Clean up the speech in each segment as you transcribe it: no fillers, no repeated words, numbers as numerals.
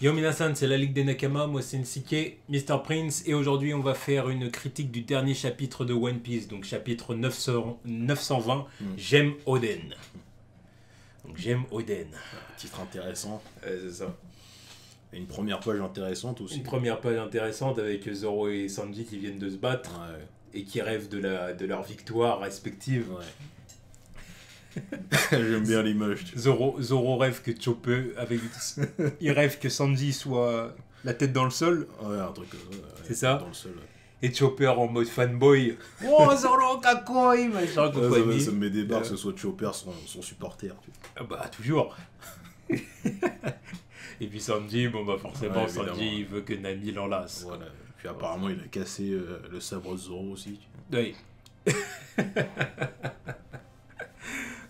Yo minasan, c'est la Ligue des Nakama, moi c'est Nsike, Mr. Prince, et aujourd'hui on va faire une critique du dernier chapitre de One Piece, donc chapitre 920, J'aime Oden. Donc J'aime Oden. Titre intéressant. C'est ça. Et une première page intéressante aussi. Une première page intéressante avec Zoro et Sanji qui viennent de se battre et qui rêvent de leur victoire respective. Ouais. J'aime bien l'image. Zoro rêve que Chopper il rêve que Sanji soit la tête dans le sol. Ouais, un truc comme ça. Ouais, c'est ça. Dans le sol. Et Chopper en mode fanboy. Oh Zoro kakoi machin. Ça me met des barres que ce soit Chopper son supporter. Tu vois. Ah bah toujours. Et puis Sanji, bon bah forcément Sanji il veut que Nami l'enlace. Voilà. Puis apparemment il a cassé le sabre de Zoro aussi. Oui.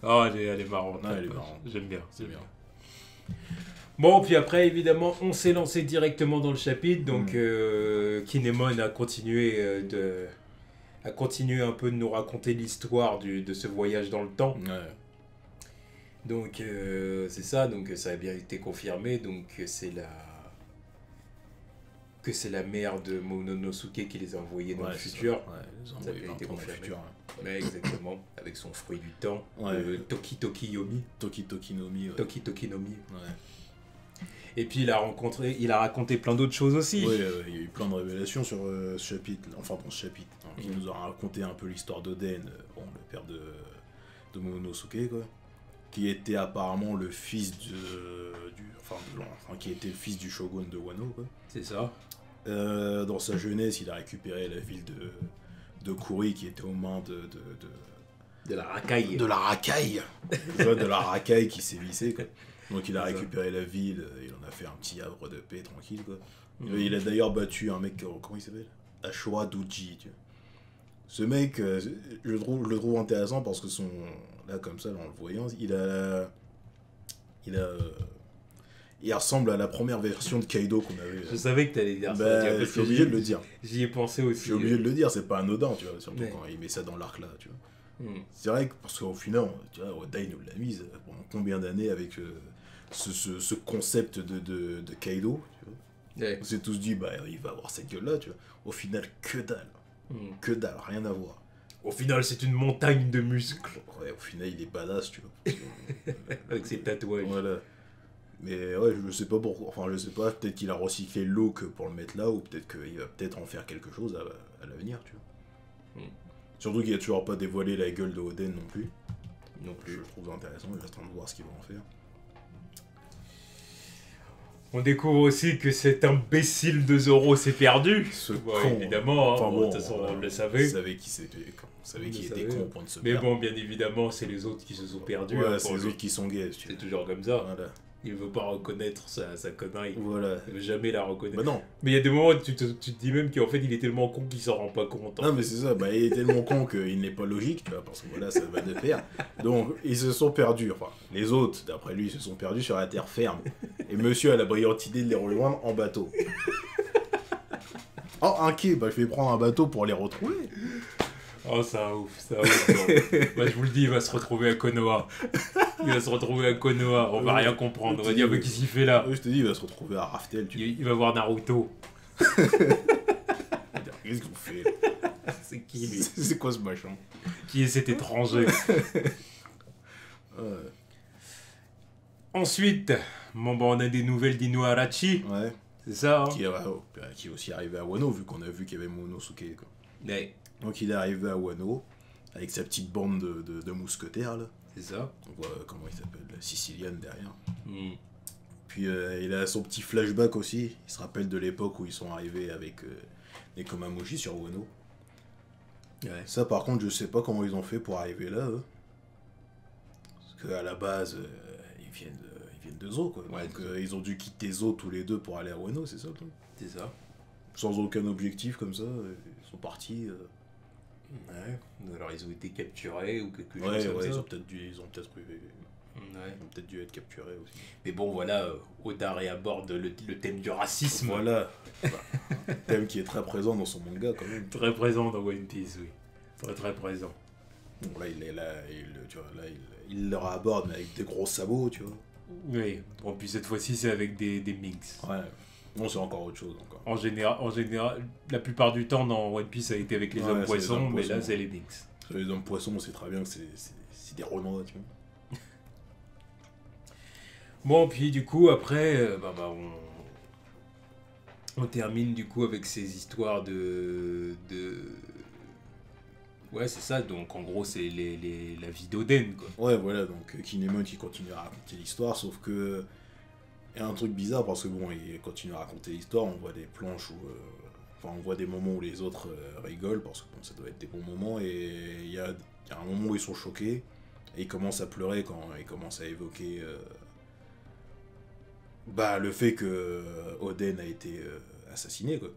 Oh, elle est marrante. Elle est marrante. J'aime bien. C'est bien. Bon, puis après, évidemment, on s'est lancé directement dans le chapitre. Donc, Kinemon a continué un peu de nous raconter l'histoire de ce voyage dans le temps. Ouais. Donc, c'est ça. Donc, ça a bien été confirmé. Donc, c'est la mère de Momonosuke qui les a envoyés dans le futur. Ça a été confirmé. Futur, Ouais, exactement, avec son fruit du temps, Toki Toki Yomi. Toki Toki Nomi. Ouais. Toki Toki Nomi. Ouais. Et puis il a raconté plein d'autres choses aussi. Oui, il y a eu plein de révélations sur ce chapitre, enfin dans ce chapitre. Il nous a raconté un peu l'histoire d'Oden, le père de Momonosuke, quoi, qui était apparemment le fils qui était le fils du shogun de Wano, quoi. C'est ça. Dans sa jeunesse, il a récupéré la ville de Kuri qui était aux mains de la racaille. De la racaille. De la racaille qui sévissait, quoi. Donc il a récupéré la ville, il en a fait un petit havre de paix tranquille, quoi. Il a d'ailleurs battu un mec, comment il s'appelle, Ashura Doji, tu vois. Ce mec, je le trouve intéressant parce que là comme ça, en le voyant, il ressemble à la première version de Kaido qu'on avait. Je savais que t'allais dire ça. Je suis obligé de le dire. J'y ai pensé aussi. Je suis obligé de le dire, c'est pas anodin, tu vois, surtout quand il met ça dans l'arc là, tu vois. C'est vrai que parce qu'au final, tu vois, Oda il nous l'a mise pendant combien d'années avec ce concept de Kaido, tu vois. On s'est tous dit, il va avoir cette gueule là, tu vois. Au final, que dalle. Que dalle, rien à voir. Au final, c'est une montagne de muscles. Ouais, au final, il est badass, tu vois. Avec ses tatouages. Voilà. Mais ouais, je sais pas pourquoi. Enfin, je sais pas, peut-être qu'il a recyclé le look pour le mettre là, ou peut-être qu'il va peut-être en faire quelque chose à l'avenir, tu vois. Surtout qu'il a toujours pas dévoilé la gueule de Oden non plus. Je trouve ça intéressant, il reste en train de voir ce qu'il va en faire. On découvre aussi que cet imbécile de Zoro s'est perdu. Con. Évidemment, enfin, de toute façon, on le savait. On savait qu'il était con au point de se perdre. Mais perdre. bon, bien évidemment, c'est les autres qui se sont perdus. Ouais, c'est les autres qui sont gays. C'est toujours comme ça. Voilà. Il veut pas reconnaître sa connerie. Voilà. Il veut jamais la reconnaître. Bah non. Mais il y a des moments où tu te dis même qu'en fait il est tellement con qu'il s'en rend pas compte. Non mais c'est ça, il est tellement con qu'il n'est pas logique, tu vois, parce que voilà, ça va de pair. Donc ils se sont perdus, enfin, les autres, d'après lui, se sont perdus sur la terre ferme. Et monsieur a la brillante idée de les rejoindre en bateau. Oh, un quai, je vais prendre un bateau pour les retrouver. Oh, ça ouf. Je vous le dis, il va se retrouver à Konoha. On va rien comprendre. On va dire, mais qu'est-ce qu'il fait là? Je te dis, il va se retrouver à Raftel. Il va voir Naruto. Qu'est-ce qu'on fait? C'est qui lui? C'est quoi ce machin? Qui est cet étranger? Ensuite, on a des nouvelles d'Inuarashi. Ouais. C'est ça, hein? Qui est aussi arrivé à Wano, vu qu'on a vu qu'il y avait Momonosuke, quoi. Ouais. Donc il est arrivé à Wano, avec sa petite bande de mousquetaires, là. C'est ça. On voit comment il s'appelle, la Sicilienne derrière. Puis il a son petit flashback aussi. Il se rappelle de l'époque où ils sont arrivés avec les Komamoshi sur Wano. Ouais. Ça, par contre, je sais pas comment ils ont fait pour arriver là, eux. Parce qu'à la base, ils viennent de Zo, quoi. Ouais, donc ils ont dû quitter Zo tous les deux pour aller à Wano, c'est ça, toi? C'est ça. Sans aucun objectif, comme ça, ils sont partis. Ouais. Alors ils ont été capturés ou quelque chose Ouais, comme ça. ils ont peut-être dû être capturés aussi. Mais bon, voilà, Oda réaborde le thème du racisme. Voilà. Un thème qui est très présent dans son manga, quand même. Très présent dans One Piece, oui. Très très présent. Bon, là, il est là, tu vois, là, il le réaborde, mais avec des gros sabots, tu vois. Oui, bon, puis cette fois-ci, c'est avec des mix. Ouais, bon, c'est encore autre chose. Encore. En général, la plupart du temps dans One Piece, ça a été avec les hommes poissons, mais là, c'est les mix. Les hommes poissons, on sait très bien que c'est des Renois, tu vois. Bon, puis du coup, après, on termine du coup avec ces histoires Ouais, c'est ça, donc en gros, c'est la vie d'Oden, quoi. Ouais, voilà, donc Kinemon qui continue à raconter l'histoire, sauf que. Il y a un truc bizarre parce que bon, il continue à raconter l'histoire, on voit des planches où. Enfin, on voit des moments où les autres rigolent parce que bon, ça doit être des bons moments, et il y a un moment où ils sont choqués, et ils commencent à pleurer quand ils commencent à évoquer. Le fait que Oden a été assassiné, quoi.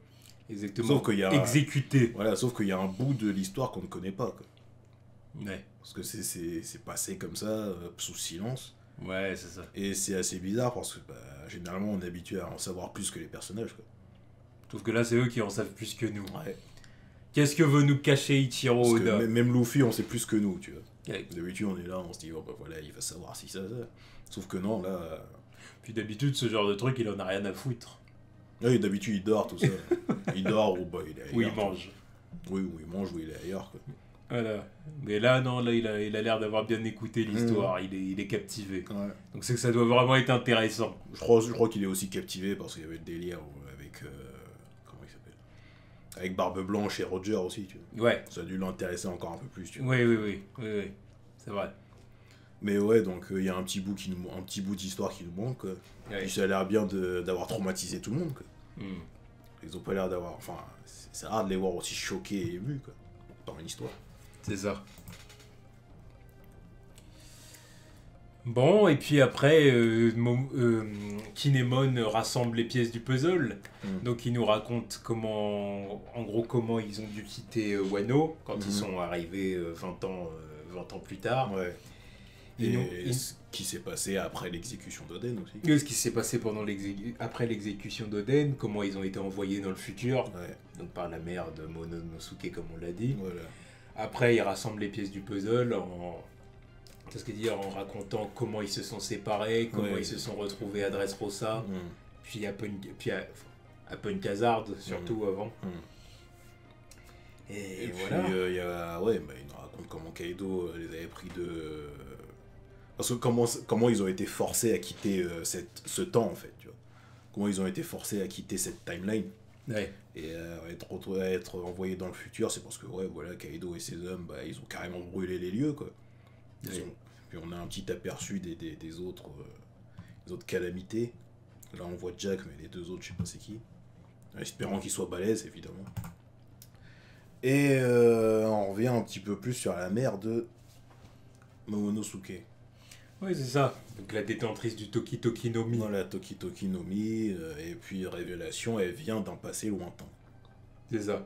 Exactement. Sauf qu'il y a, exécuté. Voilà, sauf qu'il y a un bout de l'histoire qu'on ne connaît pas, quoi. Ouais. Parce que c'est passé comme ça, sous silence. Ouais, c'est ça. Et c'est assez bizarre parce que généralement on est habitué à en savoir plus que les personnages, quoi. Sauf que là, c'est eux qui en savent plus que nous. Ouais. Qu'est-ce que veut nous cacher Ichiro Oda? Même Luffy, on sait plus que nous, tu vois. Ouais. D'habitude, on est là, on se dit, oh, voilà, il va savoir si ça. Sauf que non, là. Puis d'habitude, ce genre de truc, il en a rien à foutre. Oui, d'habitude, il dort, tout ça. Il dort ou il est ailleurs. Ou il mange. Oui, ou il mange ou il est ailleurs, quoi. Voilà. Mais là, non, là, il a l'air d'avoir bien écouté l'histoire. Il est captivé. Ouais. Donc c'est que ça doit vraiment être intéressant. Je crois qu'il est aussi captivé parce qu'il y avait le délire avec. Comment il s'appelle? Avec Barbe Blanche et Roger aussi, tu vois. Ouais. Ça a dû l'intéresser encore un peu plus, tu vois. Oui. C'est vrai. Mais ouais, donc il y a un petit bout d'histoire qui nous manque, quoi. Ouais. Puis ça a l'air bien d'avoir traumatisé tout le monde, quoi. Hmm. Ils ont pas l'air d'avoir. Enfin, c'est rare de les voir aussi choqués et émus, quoi. Dans une histoire. C'est ça. Bon, et puis après, Kinemon rassemble les pièces du puzzle. Donc il nous raconte comment ils ont dû quitter Wano quand ils sont arrivés 20 ans plus tard. Ouais. Et ce qui s'est passé après l'exécution d'Oden aussi. Et ce qui s'est passé après l'exécution d'Oden, comment ils ont été envoyés dans le futur, donc par la mère de Momonosuke comme on l'a dit. Voilà. Après, ils rassemblent les pièces du puzzle en racontant comment ils se sont séparés, comment ils se sont retrouvés à Dressrosa, puis à Punkazard surtout avant. Et voilà. Puis il nous raconte comment Kaido les avait pris de... Parce que comment ils ont été forcés à quitter ce temps, en fait, tu vois. Comment ils ont été forcés à quitter cette timeline. Ouais. Et être envoyés dans le futur, c'est parce que, Kaido et ses hommes, ils ont carrément brûlé les lieux, quoi. Puis on a un petit aperçu des autres calamités. Là, on voit Jack, mais les deux autres, je sais pas c'est qui. Espérant qu'ils soient balèzes, évidemment. Et on revient un petit peu plus sur la mère de Momonosuke. Oui, c'est ça. Donc la détentrice du Toki Toki no Mi. La Toki Toki no Mi, et puis révélation, elle vient d'un passé lointain. C'est ça.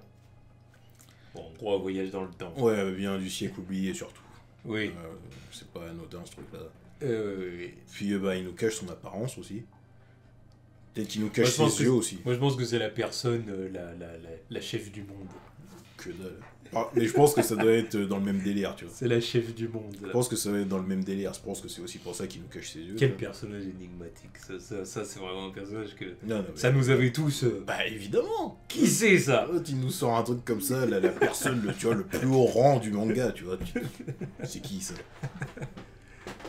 Bon, en gros, un voyage dans le temps. Ouais, elle vient du siècle oublié surtout. Oui. C'est pas anodin ce truc-là. Oui. Puis il nous cache son apparence aussi. Peut-être qu'il nous cache ses yeux aussi. Moi je pense que c'est la personne, la chef du monde. Que dalle. Mais je pense que ça doit être dans le même délire, tu vois. C'est la chef du monde. Je pense que ça va être dans le même délire. Je pense que c'est aussi pour ça qu'il nous cache ses yeux. Quel personnage énigmatique. Ça c'est vraiment un personnage que... Non, ça nous avait tous... Bah évidemment. Qui c'est ça? Tu nous sors un truc comme ça, la personne, le plus haut rang du manga, tu vois. C'est qui ça?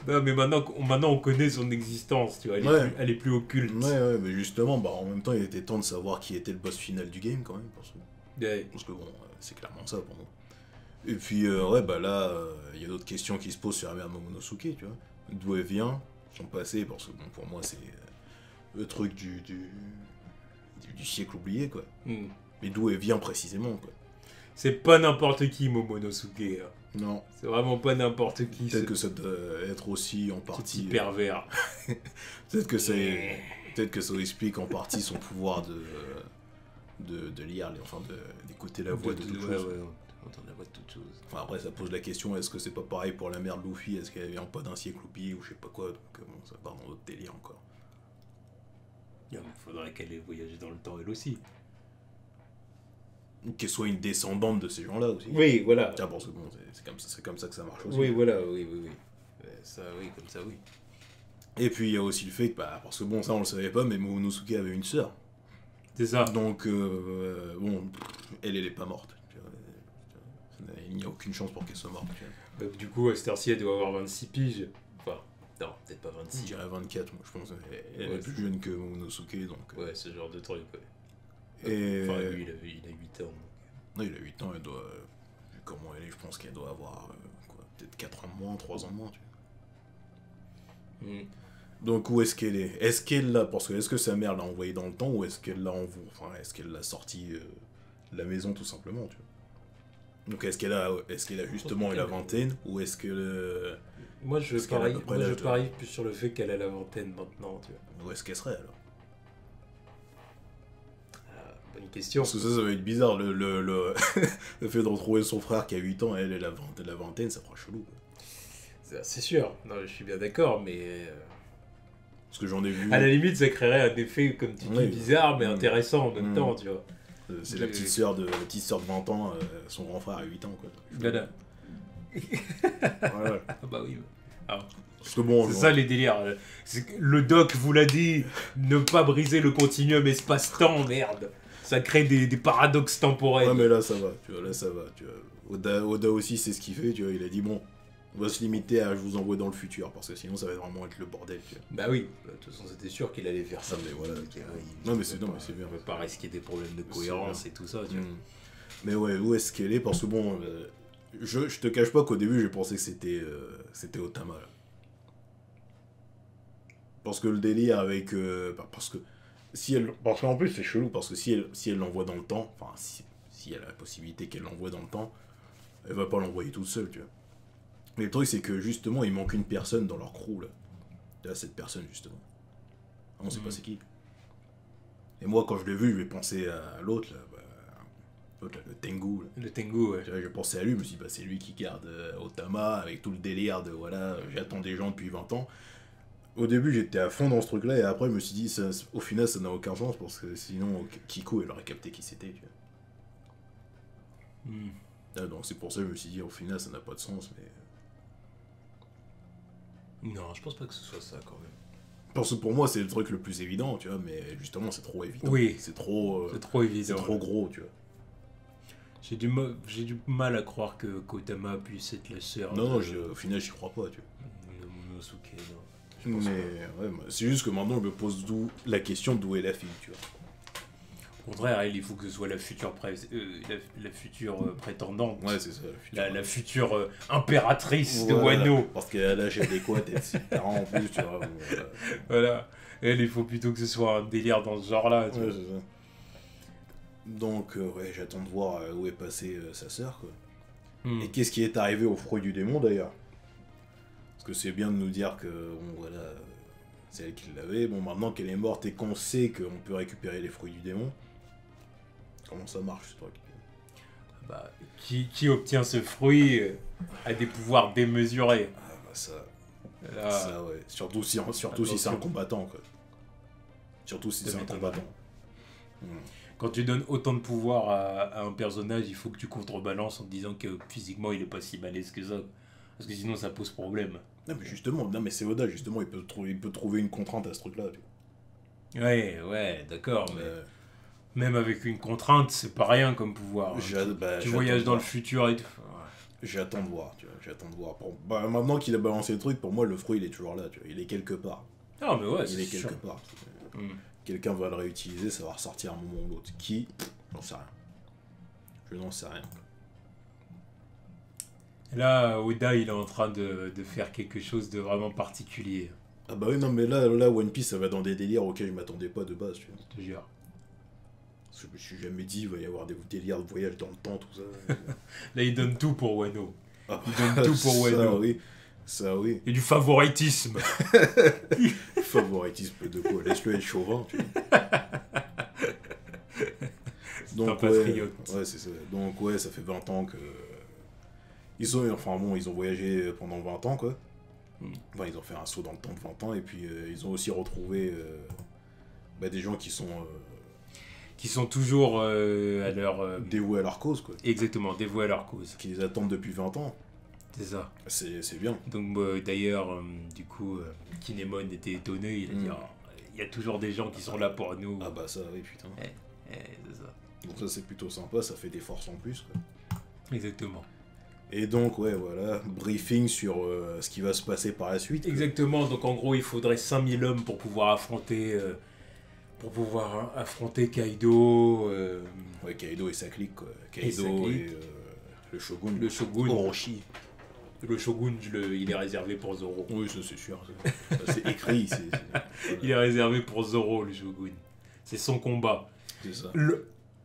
Non, mais maintenant on connaît son existence, tu vois. Elle est plus occulte. Ouais, mais justement, en même temps, il était temps de savoir qui était le boss final du game quand même. Parce que bon, c'est clairement ça pour moi. Et puis, là, il y a d'autres questions qui se posent sur la mère de Momonosuke, tu vois. D'où elle vient, son passé, parce que bon, pour moi, c'est le truc du siècle oublié, quoi. Mais d'où elle vient précisément, quoi. C'est pas n'importe qui, Momonosuke. Hein. Non. C'est vraiment pas n'importe qui. Peut-être que ça doit être aussi en partie... C'est pervers. Peut-être que ça explique en partie son pouvoir de lire, d'écouter la voix de toute chose. Entendre la voix de toute chose. Enfin, après, ça pose la question, est-ce que c'est pas pareil pour la mère de Luffy? Est-ce qu'elle vient pas d'un siècle oublié ou je sais pas quoi? Donc bon, ça part dans d'autres délires encore. Il faudrait qu'elle ait voyagé dans le temps elle aussi. Qu'elle soit une descendante de ces gens-là aussi. Oui, voilà. Tiens, parce que bon, c'est comme ça que ça marche aussi. Oui, voilà, oui. Ça, oui, comme ça, oui. Et puis il y a aussi le fait que, parce que bon, ça on le savait pas, mais Momonosuke avait une sœur. C'est ça. Donc, bon, elle est pas morte. Il n'y a aucune chance pour qu'elle soit morte. Du coup, à cette heure-ci, elle doit avoir 26 piges. Enfin, non, peut-être pas 26. Je dirais 24, moi je pense. Elle est plus jeune que Momonosuke, donc... Ouais, ce genre de truc, ouais. Et... Enfin, lui, il a 8 ans. Donc. Non, il a 8 ans, elle doit... Vu comment elle est, je pense qu'elle doit avoir, peut-être 4 ans de moins, 3 ans de moins, tu vois. Donc où est-ce qu'elle est? Est-ce qu'elle l'a... Parce que est-ce que sa mère l'a envoyée dans le temps, ou est-ce qu'elle l'a est-ce qu'elle l'a sortie de la maison, tout simplement, tu vois. Donc est-ce qu'elle a justement eu la vingtaine, ou est-ce que... Moi je parie plus sur le fait qu'elle a la vingtaine maintenant, tu vois. Où est-ce qu'elle serait alors? Bonne question. Parce que ça va être bizarre, le fait de retrouver son frère qui a 8 ans, elle la vingtaine, ça fera chelou. C'est sûr, non, je suis bien d'accord, mais... Parce que j'en ai vu... À la limite, ça créerait un effet, comme tu dis, bizarre, mais intéressant en même temps, tu vois. C'est la petite sœur de 20 ans, son grand frère a 8 ans, quoi. Voilà. Ouais. Bah oui. Alors, parce que bon, c'est ça les délires. Le doc vous l'a dit, ne pas briser le continuum espace-temps, merde. Ça crée des paradoxes temporels. Ouais, mais là ça va, tu vois, tu vois. Oda aussi, c'est ce qu'il fait, tu vois, il a dit bon, on va se limiter à je vous envoie dans le futur, parce que sinon ça va vraiment être le bordel, tu vois. Bah oui, de toute façon c'était sûr qu'il allait faire ça. Mais voilà. Non mais c'est bien. On va pas risquer des problèmes de cohérence et tout ça, tu vois. Mais ouais, où est-ce qu'elle est? Parce que bon, je te cache pas qu'au début j'ai pensé que c'était Otama, là. Parce que le délire avec... parce qu'en plus c'est chelou, parce que si elle l'envoie dans le temps, enfin si elle a la possibilité qu'elle l'envoie dans le temps, elle va pas l'envoyer toute seule, tu vois. Mais le truc c'est que justement il manque une personne dans leur crew, là. Là, cette personne justement. On sait pas c'est qui. Et moi quand je l'ai vu, je vais penser à l'autre, là, le Tengu. Là. Le Tengu, ouais. J'ai pensé à lui, je me suis dit, c'est lui qui garde Otama, avec tout le délire de, voilà, j'attends des gens depuis 20 ans. Au début, j'étais à fond dans ce truc-là, et après, je me suis dit, au final, ça n'a aucun sens, parce que sinon, Kiku, elle aurait capté qui c'était, tu vois. Donc c'est pour ça que je me suis dit, au final, ça n'a pas de sens, mais... Non, je pense pas que ce soit ça, quand même. Parce que pour moi, c'est le truc le plus évident, tu vois, mais justement, c'est trop évident. Oui. C'est trop évident. C'est trop gros, tu vois. J'ai du mal à croire que Kotama puisse être la sœur. Non, au final, j'y crois pas, tu vois. Momonosuke, non. Mais ouais, c'est juste que maintenant, je me pose la question d'où est la fille, tu vois. Au contraire, il faut que ce soit la future, prétendante. Ouais, c'est ça. La future impératrice de Wano. Parce qu'elle a l'âge adéquat, elle ses parents en plus, tu vois. Voilà. Elle, il faut plutôt que ce soit un délire dans ce genre-là. Ouais, c'est ça. Donc, ouais, j'attends de voir où est passée sa sœur, quoi. Et qu'est-ce qui est arrivé au fruit du démon, d'ailleurs? Parce que c'est bien de nous dire que, bon, voilà, c'est elle qui l'avait. Bon, maintenant qu'elle est morte et qu'on sait qu'on peut récupérer les fruits du démon, comment ça marche, ce truc? Bah, qui obtient ce fruit a des pouvoirs démesurés. Ah, bah ça... Là, ça, ouais. Surtout si c'est un combattant, quoi. Surtout si c'est un combattant. Quand tu donnes autant de pouvoir à un personnage, il faut que tu contrebalances en te disant que physiquement il est pas si balèze que ça. Parce que sinon ça pose problème. Non mais justement, c'est Oda, justement, il peut trouver une contrainte à ce truc-là. Ouais, d'accord, mais même avec une contrainte, c'est pas rien comme pouvoir. Tu voyages dans le futur et tout. J'attends de voir, tu vois, j'attends de voir. Maintenant qu'il a balancé le truc, pour moi, le fruit, il est toujours là, tu vois, il est quelque part. Ah, mais ouais, il est quelque part. Quelqu'un va le réutiliser, ça va ressortir à un moment ou l'autre. Qui? J'en sais rien. Je n'en sais rien. Là, Oda, il est en train de faire quelque chose de vraiment particulier. Ah bah oui, non, mais là, One Piece, ça va dans des délires auxquels je m'attendais pas de base, tu vois. Je te jure. Parce que je me suis jamais dit, il va y avoir des délires de voyage dans le temps, tout ça. Là, il donne tout pour Wano. Il donne tout pour Wano. Ça, oui. Et du favoritisme. Favoritisme de quoi? Laisse-le être chauvin, tu vois. Donc, ouais, c'est ça. Donc, ouais, ça fait 20 ans que... Ils ont voyagé pendant 20 ans, quoi. Enfin, ils ont fait un saut dans le temps de 20 ans, et puis ils ont aussi retrouvé des gens qui sont toujours à leur... dévoués à leur cause, quoi. Exactement, dévoués à leur cause. Qui les attendent depuis 20 ans. C'est ça. C'est bien. Donc d'ailleurs, du coup, Kinemon était étonné. Il a dit il y a toujours des gens qui sont là pour nous. Ah bah ça, oui, putain. C'est ça. Donc ça, c'est plutôt sympa, ça fait des forces en plus, quoi. Exactement. Et donc, ouais, voilà, briefing sur ce qui va se passer par la suite. Exactement, donc en gros, il faudrait 5000 hommes pour pouvoir affronter Kaido. Ouais, Kaido et sa clique, quoi. Kaido et le Shogun. Le Shogun. Orochi. Le Shogun, il est réservé pour Zoro. Oui, ça c'est sûr. Ça, c'est écrit. Il est réservé pour Zoro, le Shogun. C'est son combat. C'est ça.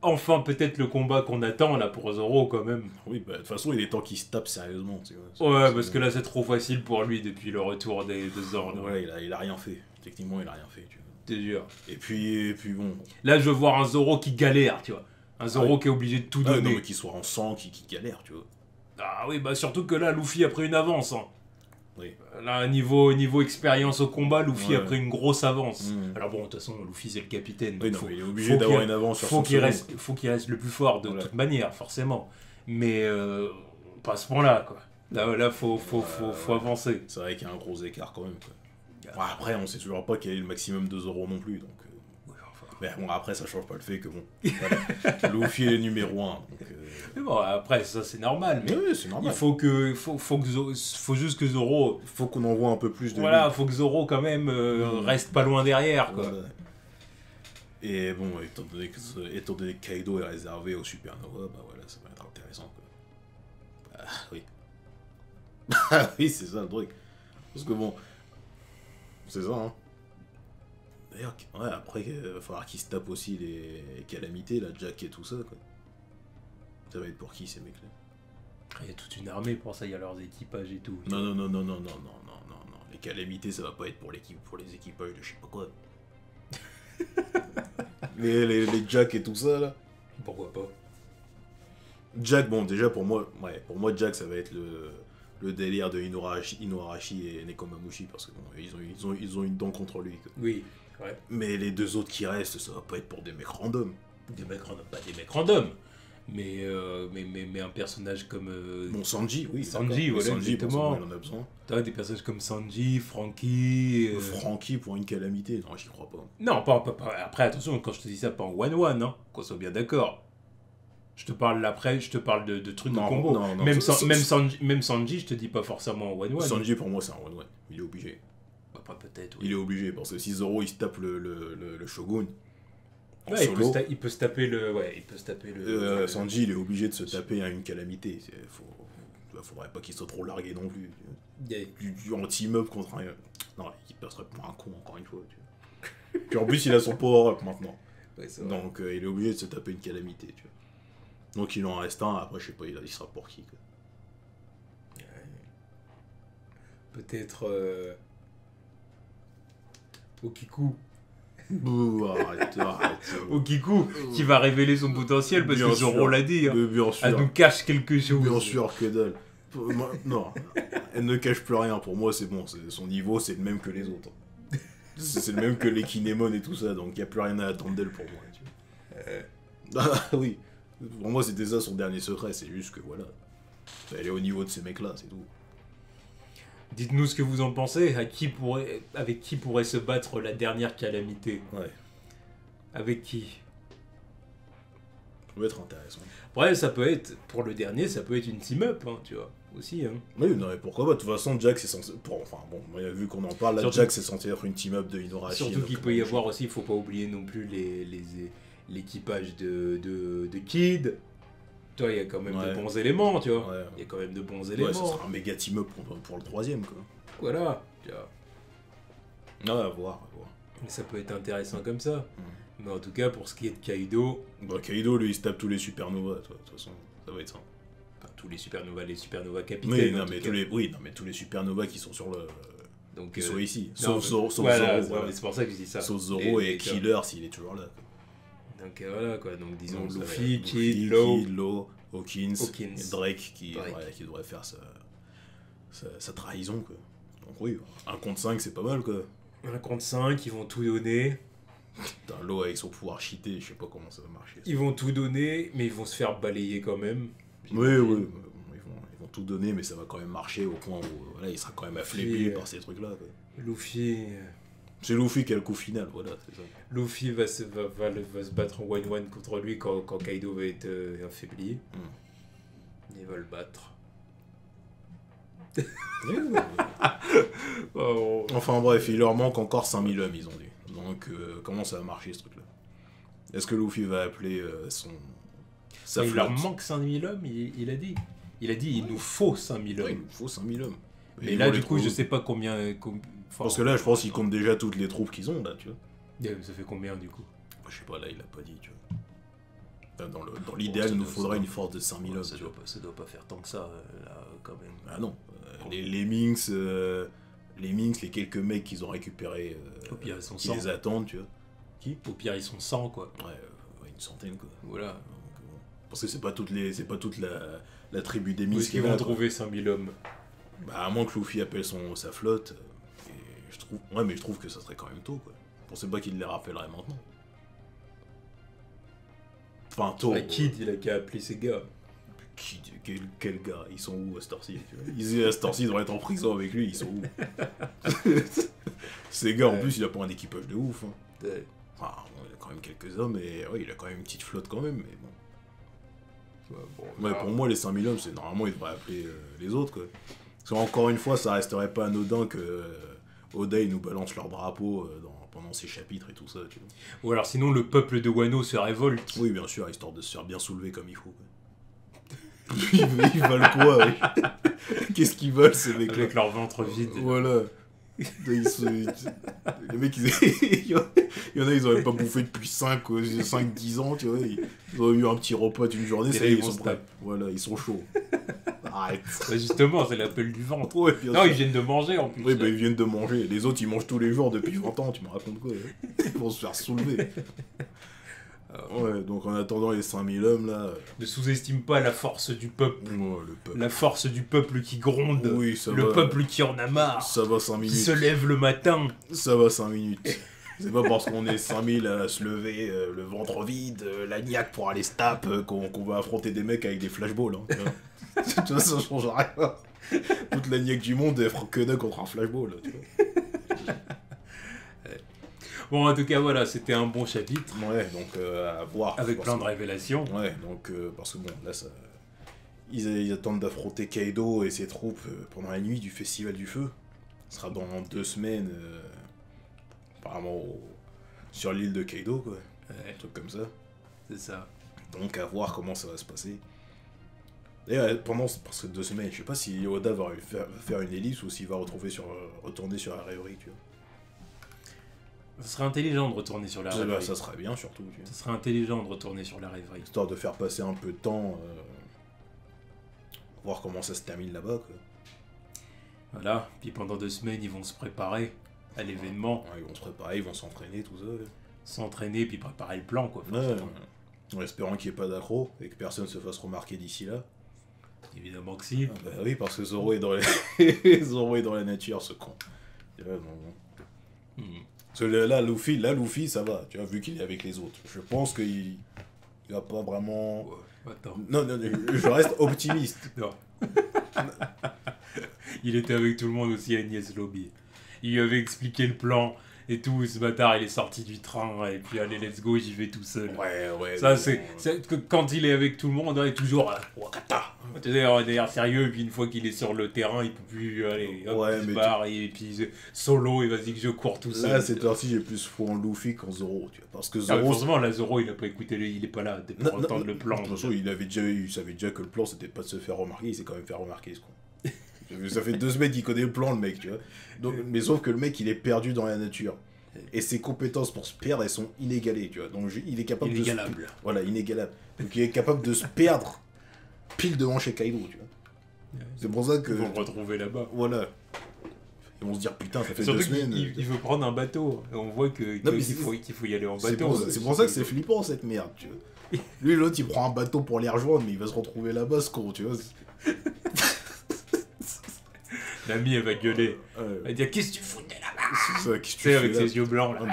Enfin, peut-être le combat qu'on attend là pour Zoro quand même. Oui, bah, de toute façon, il est temps qu'il se tape sérieusement. Ouais, parce que là, c'est trop facile pour lui depuis le retour de Zoro. Ouais, il a rien fait. Techniquement, il a rien fait. Tu vois. C'est dur. Et puis bon. Là, je veux voir un Zoro qui galère, tu vois. Un Zoro qui est obligé de tout donner. Non, mais qu'il soit en sang, qui galère, tu vois. Ah oui, bah surtout que là, Luffy a pris une avance. Hein. Oui. Là, niveau expérience au combat, Luffy a pris une grosse avance. Alors bon, de toute façon, Luffy c'est le capitaine. Oui, non, mais il est obligé d'avoir une avance sur son faut qu'il reste le plus fort de toute manière, forcément. Mais pas à ce point-là, quoi. Là, faut avancer. C'est vrai qu'il y a un gros écart quand même, quoi. Bon, après, on sait toujours pas quel est le maximum de Zoro non plus, donc... Mais bon, après, ça change pas le fait que bon... Voilà, Luffy est le numéro 1, donc... Mais bon, après, ça c'est normal. Mais oui, c'est normal. Faut juste que Zoro... Faut qu'on envoie un peu plus de... Voilà, faut que Zoro, quand même, reste pas loin derrière, quoi. Voilà. Et bon, étant donné que Kaido est réservé au Supernova, bah voilà, ça va être intéressant, quoi. Ah, oui. Ah oui, c'est ça le truc. Parce que bon... C'est ça, hein. D'ailleurs, ouais, après, il va falloir qu'ils se tapent aussi les calamités, la Jack et tout ça, quoi. Ça va être pour qui, ces mecs-là? Il y a toute une armée pour ça, il y a leurs équipages et tout. Non. Les calamités, ça va pas être pour les équipages de je sais pas quoi. les Jack et tout ça, là. Pourquoi pas? Jack, bon, déjà, pour moi, Jack, ça va être le délire de Inuarashi et Nekomamushi, parce que bon, ils ont une dent contre lui, quoi. Oui, ouais. Mais les deux autres qui restent, ça va pas être pour des mecs random. Des mecs random, pas des mecs random. Mais un personnage comme... Bon, Sanji, oui. Sanji, voilà, Sanji, exactement. il en a besoin. T'as des personnages comme Sanji, Franky... Franky pour une calamité, non, j'y crois pas. Non, pas. Après, attention, quand je te dis ça, pas en one-one, hein, qu'on soit bien d'accord. Je te parle de trucs de combo. Non, même Sanji, je te dis pas forcément en one-one. Sanji, pour moi, c'est un one-one. Il est obligé. Bah, pas peut-être, oui. Il est obligé, parce que si Zoro, il se tape le Shogun... Ouais, il peut se taper le... Sanji, il est obligé de se taper une calamité. Faudrait pas qu'il soit trop largué non plus. Du anti-meuble contre un... Non, il passerait pour un con, encore une fois. Tu vois. Puis en plus, il a son power-up maintenant. Ouais, donc, il est obligé de se taper une calamité. Tu vois. Donc, il en reste un. Après, je sais pas, il sera pour qui. Quoi. Ouais. Peut-être... Okiku. Arrête. Okiku, qui va révéler son potentiel parce que Zoro l'a dit. Hein. Bien sûr. Elle nous cache quelque chose. Bien sûr que dalle. Non, elle ne cache plus rien. Pour moi, c'est bon. Son niveau, c'est le même que les autres. C'est le même que les Kinemon et tout ça. Donc, il n'y a plus rien à attendre d'elle pour moi. Tu vois. Ah oui. Pour moi, c'était ça son dernier secret. C'est juste que voilà. Elle est au niveau de ces mecs-là, c'est tout. Dites-nous ce que vous en pensez. Avec qui pourrait se battre la dernière calamité? Ouais. Avec qui? Ça peut être intéressant. Ouais, ça peut être, pour le dernier, ça peut être une team-up, hein, tu vois, aussi. Hein. Oui, non, mais pourquoi pas? De toute façon, Jack, c'est censé... Enfin, bon, vu qu'on en parle, là, surtout... Jack, c'est censé être une team-up de Inuarashi. Surtout qu'il peut y avoir aussi, il faut pas oublier non plus l'équipage de Kid. Tu vois, il y a quand même de bons éléments, tu vois. Il y a quand même de bons éléments. Ouais, ça sera un méga team-up pour le troisième, quoi. Voilà, tu vois. Ouais, à voir. Mais ça peut être intéressant comme ça. Mais en tout cas, pour ce qui est de Kaido... Bah, Kaido, lui, il se tape tous les supernovas, de toute façon. Ça va être ça. Enfin, tous les supernovas capitaines. Oui, non, mais tous les supernovas qui sont sur le... Donc, qui sont ici. Sauf Zoro. Voilà. C'est pour ça que je dis ça. Sauf Zoro et Killer, s'il est toujours là, quoi. Donc voilà quoi, donc disons Luffy, Kid, Law, Hawkins, et Drake qui devrait faire sa trahison quoi. Donc oui, 1 contre 5 c'est pas mal quoi. 1 contre 5, ils vont tout donner. Putain, Law avec son pouvoir cheaté, je sais pas comment ça va marcher. Ça. Ils vont tout donner, mais ils vont se faire balayer quand même. Oui, ils vont tout donner, mais ça va quand même marcher au point où voilà, il sera quand même affaibli par ces trucs-là. Quoi. Luffy... C'est Luffy qui a le coup final, voilà, c'est ça. Luffy va se battre en 1-1 contre lui quand Kaido va être affaibli. Il va le battre. Oh. Enfin bref, il leur manque encore 5000 hommes, ils ont dit. Donc comment ça va marcher ce truc-là? Est-ce que Luffy va appeler sa flotte? Il leur manque 5000 hommes, il a dit. Il a dit il nous faut 5000 hommes. Ouais, il nous faut 5000 hommes. Mais là, du coup, je sais pas combien... Parce que là, je pense qu'ils comptent déjà toutes les troupes qu'ils ont, là, tu vois. Ça fait combien, du coup? Je sais pas, là, il a pas dit, tu vois. Dans l'idéal, il nous faudrait une force de 5000 hommes. Ça doit pas faire tant que ça, là, quand même. Ah non. Les Minx, les quelques mecs qu'ils ont récupérés, au pire, ils sont qui 100. les attendent, tu vois. Qui? Au pire, ils sont 100, quoi. Ouais, une centaine, quoi. Voilà. Donc, parce que c'est pas toute la tribu des Minx qui vont trouver 5000 hommes. Bah, à moins que Luffy appelle sa flotte. Mais je trouve que ça serait quand même tôt, quoi. Je pensais pas qu'il les rappellerait maintenant. Enfin, tôt. Kid, il a qu'à appeler ses gars. Quel gars? Ils sont où à cette heure-ci? À cette heure-ci, ils devraient être en prison avec lui, ils sont où? Ces gars, en plus, il a pas un équipage de ouf. Hein. Enfin, il a quand même quelques hommes, et ouais, il a quand même une petite flotte quand même, mais bon. Pour moi, les 5000 hommes, c'est normalement, il devrait appeler les autres, quoi. Parce qu'encore une fois, ça resterait pas anodin que Oda nous balance leur drapeau pendant ses chapitres et tout ça, tu vois. Ou alors sinon, le peuple de Wano se révolte. Oui, bien sûr, histoire de se faire bien soulever comme il faut, quoi. Ils veulent quoi, ouais. Qu'est-ce qu'ils veulent, ces mecs-là? Avec leur ventre vide. Voilà. Les mecs, il y en a, ils auraient pas bouffé depuis 5-10 ans, tu vois. Ils auraient eu un petit repas d'une journée, ça, ils sont prêts. Voilà, ils sont chauds. Arrête. Bah justement, c'est l'appel du ventre. Ouais, non, sûr. Ils viennent de manger en plus. Oui, bah ils viennent de manger. Les autres, ils mangent tous les jours depuis 20 ans, tu me racontes quoi? Ils vont se faire soulever. Ouais, donc en attendant les 5000 hommes là. Ne sous-estime pas la force du peuple. Ouais, le peuple. La force du peuple qui gronde. Oui, ça le va. Peuple qui en a marre. Ça va 5 minutes. Qui se lève le matin. Ça va 5 minutes. C'est pas parce qu'on est 5000 à se lever, le ventre vide, la niaque pour aller se taper, qu'on va affronter des mecs avec des flashballs. Hein, tu vois, ça change rien. Toute la niaque du monde est que contre un flashball. Tu vois. Bon, en tout cas, voilà, c'était un bon chapitre. Ouais, donc à voir. Avec plein de révélations. Ouais, donc parce que bon, là, ça... ils attendent d'affronter Kaido et ses troupes pendant la nuit du Festival du Feu. Ce sera dans 2 semaines, apparemment, sur l'île de Kaido, quoi. Ouais. Un truc comme ça. C'est ça. Donc à voir comment ça va se passer. Et pendant ces 2 semaines, je sais pas si Oda va faire une ellipse ou s'il va retourner sur la rêverie, tu vois. Ça serait intelligent de retourner sur la rêverie. Ça serait bien, surtout. Tu vois. Ça serait intelligent de retourner sur la rêverie. Histoire de faire passer un peu de temps, voir comment ça se termine là-bas, quoi. Voilà, puis pendant 2 semaines, ils vont se préparer à l'événement. Ouais, ils vont se préparer, ils vont s'entraîner, tout ça. Ouais. S'entraîner, puis préparer le plan, quoi. Ouais, en espérant qu'il n'y ait pas d'accro et que personne se fasse remarquer d'ici là. Évidemment que si. Ah bah oui, parce que Zoro est dans Zoro est dans la nature, ce con. Parce que là, Luffy, ça va, tu vois, vu qu'il est avec les autres. Je pense qu'il va pas vraiment... Ouais, attends. Non, je reste optimiste. Non. Il était avec tout le monde aussi à Enies Lobby. Il lui avait expliqué le plan et tout, ce bâtard, il est sorti du train et puis allez, let's go, j'y vais tout seul. Ouais. Ça, c'est quand il est avec tout le monde, on est toujours Wakata. Tu sais, on est derrière sérieux, et puis une fois qu'il est sur le terrain, il peut plus aller, hop, il se barre, et puis solo, et vas-y que je cours tout seul. Là, cette heure-ci, j'ai plus foi en Luffy qu'en Zoro, tu vois, parce que Zoro... forcément, là, Zoro, il a pas écouté, il est pas là pour entendre le plan. De toute façon, il savait déjà que le plan, c'était pas de se faire remarquer, il s'est quand même fait remarquer, ce con. Ça fait 2 semaines qu'il connaît le plan, le mec, tu vois. Donc, mais sauf que le mec, il est perdu dans la nature. Et ses compétences pour se perdre, elles sont inégalées, tu vois. Donc il est capable inégalable. Voilà, inégalable. Donc il est capable de se perdre pile devant chez Kaido, tu vois. C'est pour ça que... Ils vont le retrouver là-bas. Voilà. Ils vont se dire, putain, ça fait surtout 2 semaines... Il veut prendre un bateau. Et on voit qu'il faut y aller en bateau. C'est pour ça que c'est flippant, cette merde, tu vois. Lui, l'autre, il prend un bateau pour les rejoindre, mais il va se retrouver là-bas, ce con, tu vois. L'ami, elle va gueuler. Elle va dire, qu'est-ce que tu foutais là-bas? C'est ça, qu'est-ce que tu fais avec ses yeux blancs, là.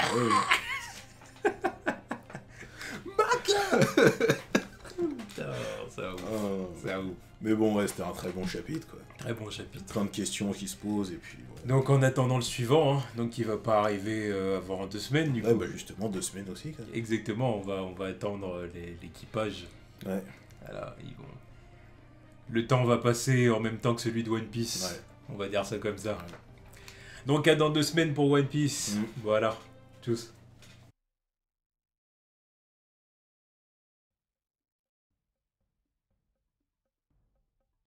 Baka! ça ouf. Mais bon, ouais, c'était un très bon chapitre, quoi. Très bon chapitre. Plein de questions qui se posent, et puis... Ouais. Donc en attendant le suivant, hein, donc il va pas arriver avant 2 semaines, du coup. Ouais, bah justement, 2 semaines aussi, quoi. Exactement, on va attendre l'équipage. Ouais. Voilà, le temps va passer en même temps que celui de One Piece. Ouais. On va dire ça comme ça. Ouais. Donc à dans 2 semaines pour One Piece. Voilà. Tchuss.